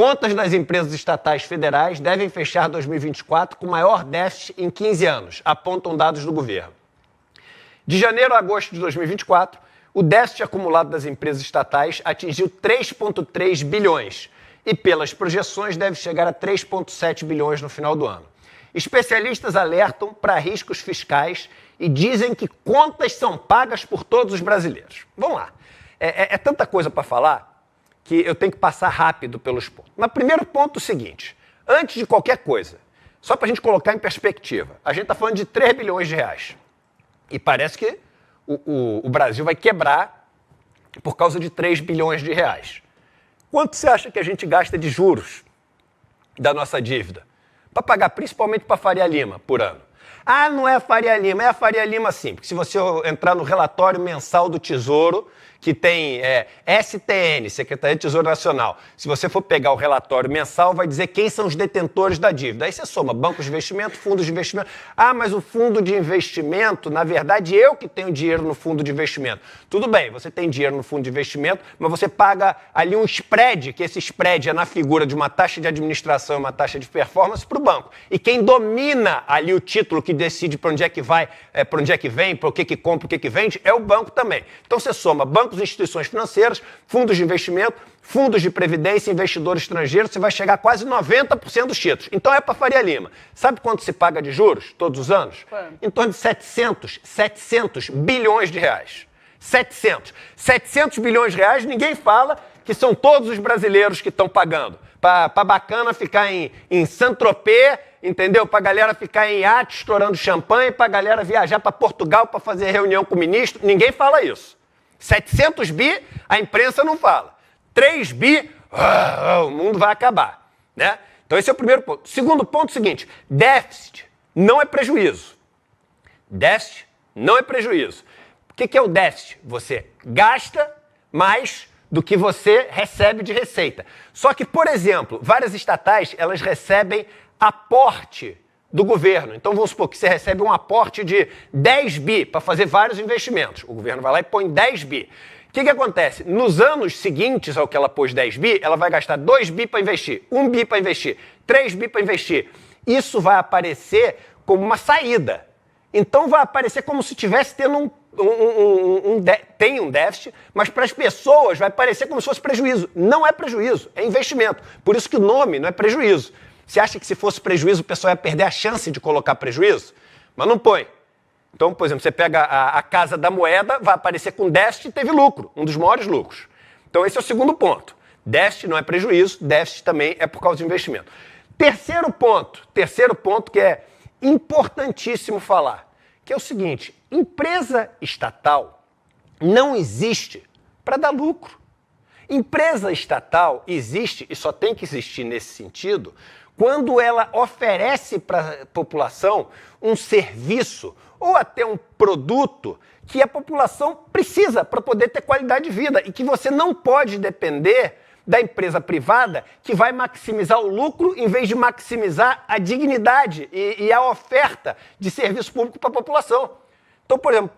Contas das empresas estatais federais devem fechar 2024 com maior déficit em 15 anos, apontam dados do governo. De janeiro a agosto de 2024, o déficit acumulado das empresas estatais atingiu 3,3 bilhões e, pelas projeções, deve chegar a 3,7 bilhões no final do ano. Especialistas alertam para riscos fiscais e dizem que contas são pagas por todos os brasileiros. Vamos lá. É tanta coisa para falar que eu tenho que passar rápido pelos pontos. Mas primeiro ponto é o seguinte, antes de qualquer coisa, só para a gente colocar em perspectiva, a gente está falando de 3 bilhões de reais. E parece que o Brasil vai quebrar por causa de 3 bilhões de reais. Quanto você acha que a gente gasta de juros da nossa dívida? Para pagar principalmente para a Faria Lima por ano. Ah, não é a Faria Lima, é a Faria Lima sim, porque se você entrar no relatório mensal do Tesouro, que tem STN, Secretaria de Tesouro Nacional, se você for pegar o relatório mensal, vai dizer quem são os detentores da dívida. Aí você soma bancos de investimento, fundos de investimento. Ah, mas o fundo de investimento, na verdade, eu que tenho dinheiro no fundo de investimento. Tudo bem, você tem dinheiro no fundo de investimento, mas você paga ali um spread, que esse spread é na figura de uma taxa de administração e uma taxa de performance para o banco. E quem domina ali o título que decide para onde é que vai, para onde é que vem, para o que compra, o que vende, é o banco também. Então você soma bancos e instituições financeiras, fundos de investimento, fundos de previdência, investidores estrangeiros, você vai chegar a quase 90% dos títulos. Então é para Faria Lima. Sabe quanto se paga de juros todos os anos? Quanto? Em torno de 700 bilhões de reais. 700 bilhões de reais, ninguém fala que são todos os brasileiros que estão pagando. Para bacana ficar em Saint-Tropez, entendeu? Para galera ficar em iate estourando champanhe, para galera viajar para Portugal para fazer reunião com o ministro, ninguém fala isso. 700 bi, a imprensa não fala. 3 bi, o mundo vai acabar, né? Então esse é o primeiro ponto. Segundo ponto é o seguinte, déficit não é prejuízo. Déficit não é prejuízo. O que é o déficit? Você gasta mais do que você recebe de receita. Só que, por exemplo, várias estatais, elas recebem aporte do governo. Então, vamos supor que você recebe um aporte de 10 bi para fazer vários investimentos. O governo vai lá e põe 10 bi. O que acontece? Nos anos seguintes ao que ela pôs 10 bi, ela vai gastar 2 bi para investir, 1 bi para investir, 3 bi para investir. Isso vai aparecer como uma saída. Então, vai aparecer como se estivesse tendo tem um déficit, mas para as pessoas vai parecer como se fosse prejuízo. Não é prejuízo, é investimento. Por isso que o nome não é prejuízo. Você acha que se fosse prejuízo o pessoal ia perder a chance de colocar prejuízo? Mas não põe. Então, por exemplo, você pega a Casa da Moeda, vai aparecer com déficit e teve lucro, um dos maiores lucros. Então esse é o segundo ponto. Déficit não é prejuízo, déficit também é por causa de investimento. Terceiro ponto que é importantíssimo falar, que é o seguinte, empresa estatal não existe para dar lucro. Empresa estatal existe, e só tem que existir nesse sentido, quando ela oferece para a população um serviço ou até um produto que a população precisa para poder ter qualidade de vida e que você não pode depender da empresa privada que vai maximizar o lucro em vez de maximizar a dignidade e a oferta de serviço público para a população. Então, por exemplo,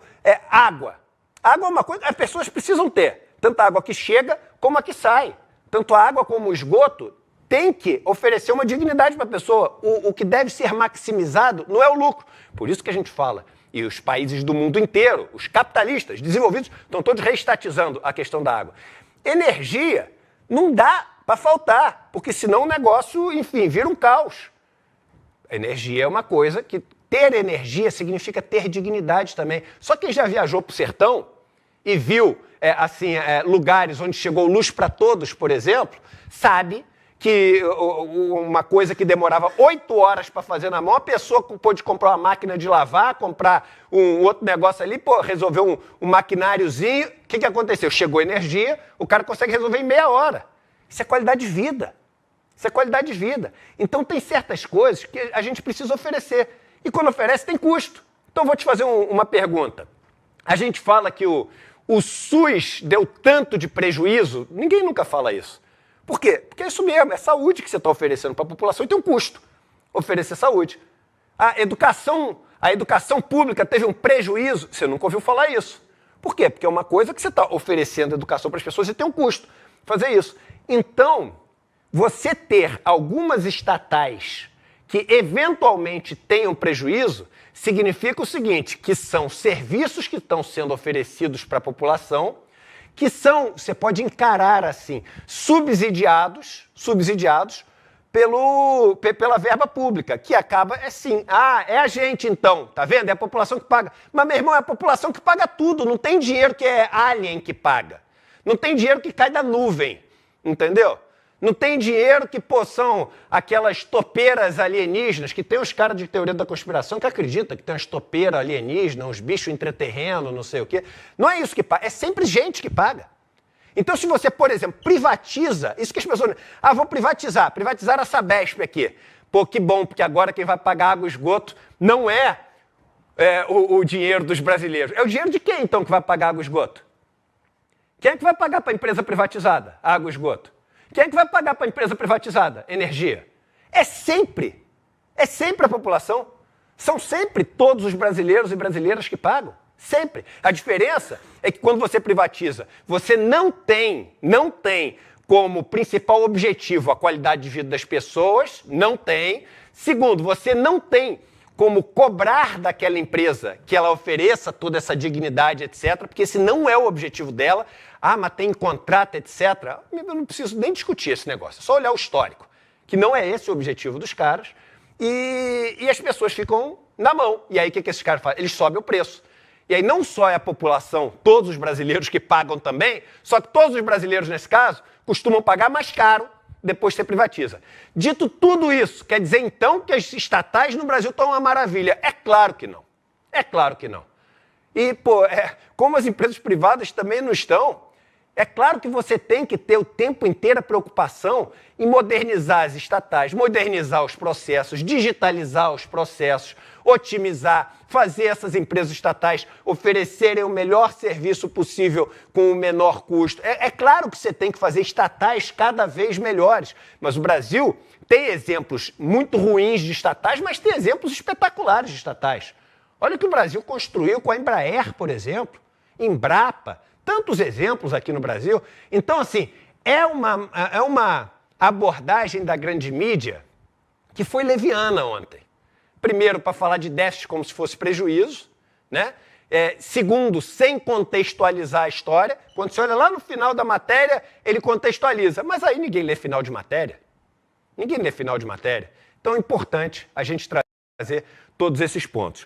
água. Água é uma coisa que as pessoas precisam ter, tanto a água que chega como a que sai. Tanto a água como o esgoto tem que oferecer uma dignidade para a pessoa. O que deve ser maximizado não é o lucro. Por isso que a gente fala, e os países do mundo inteiro, os capitalistas desenvolvidos, estão todos reestatizando a questão da água. Energia não dá para faltar, porque senão o negócio, enfim, vira um caos. Energia é uma coisa que ter energia significa ter dignidade também. Só quem já viajou para o sertão e viu lugares onde chegou luz para todos, por exemplo, sabe que uma coisa que demorava 8 horas para fazer na mão, a pessoa pôde comprar uma máquina de lavar, comprar um outro negócio ali, resolveu um maquináriozinho. O que aconteceu? Chegou energia, o cara consegue resolver em meia hora. Isso é qualidade de vida. Isso é qualidade de vida. Então tem certas coisas que a gente precisa oferecer. E quando oferece, tem custo. Então vou te fazer uma pergunta. A gente fala que o SUS deu tanto de prejuízo, ninguém nunca fala isso. Por quê? Porque é isso mesmo, é saúde que você está oferecendo para a população e tem um custo oferecer saúde. A educação pública teve um prejuízo, você nunca ouviu falar isso. Por quê? Porque é uma coisa que você está oferecendo educação para as pessoas e tem um custo fazer isso. Então, você ter algumas estatais que eventualmente tenham prejuízo significa o seguinte, que são serviços que estão sendo oferecidos para a população, que são, você pode encarar assim, subsidiados pela verba pública, que acaba assim, é a gente então, tá vendo? É a população que paga. Mas, meu irmão, é a população que paga tudo, não tem dinheiro que é alien que paga. Não tem dinheiro que cai da nuvem, entendeu? Não tem dinheiro que, são aquelas topeiras alienígenas, que tem os caras de teoria da conspiração que acreditam que tem umas topeiras alienígenas, uns bichos intraterrenos, não sei o quê. Não é isso que paga, é sempre gente que paga. Então, se você, por exemplo, privatiza, isso que as pessoas... vou privatizar a Sabesp aqui. Pô, que bom, porque agora quem vai pagar água e esgoto não é o dinheiro dos brasileiros. É o dinheiro de quem, então, que vai pagar água e esgoto? Quem é que vai pagar para a empresa privatizada, água e esgoto? Quem é que vai pagar para a empresa privatizada? Energia. É sempre a população. São sempre todos os brasileiros e brasileiras que pagam. Sempre. A diferença é que quando você privatiza, você não tem como principal objetivo a qualidade de vida das pessoas, não tem. Segundo, você não tem como cobrar daquela empresa que ela ofereça toda essa dignidade, etc., porque esse não é o objetivo dela. Mas tem contrato, etc. Eu não preciso nem discutir esse negócio, é só olhar o histórico, que não é esse o objetivo dos caras, e as pessoas ficam na mão. E aí o que esses caras fazem? Eles sobem o preço. E aí não só é a população, todos os brasileiros que pagam também, só que todos os brasileiros, nesse caso, costumam pagar mais caro depois que você privatiza. Dito tudo isso, quer dizer então que as estatais no Brasil estão uma maravilha? É claro que não. É claro que não. E, como as empresas privadas também não estão, é claro que você tem que ter o tempo inteiro a preocupação em modernizar as estatais, modernizar os processos, digitalizar os processos, otimizar, fazer essas empresas estatais oferecerem o melhor serviço possível com o menor custo. É claro que você tem que fazer estatais cada vez melhores, mas o Brasil tem exemplos muito ruins de estatais, mas tem exemplos espetaculares de estatais. Olha o que o Brasil construiu com a Embraer, por exemplo, Embrapa, tantos exemplos aqui no Brasil. Então, assim, é uma abordagem da grande mídia que foi leviana ontem. Primeiro, para falar de déficit como se fosse prejuízo, né? Segundo, sem contextualizar a história. Quando você olha lá no final da matéria, ele contextualiza. Mas aí ninguém lê final de matéria. Ninguém lê final de matéria. Então é importante a gente trazer todos esses pontos.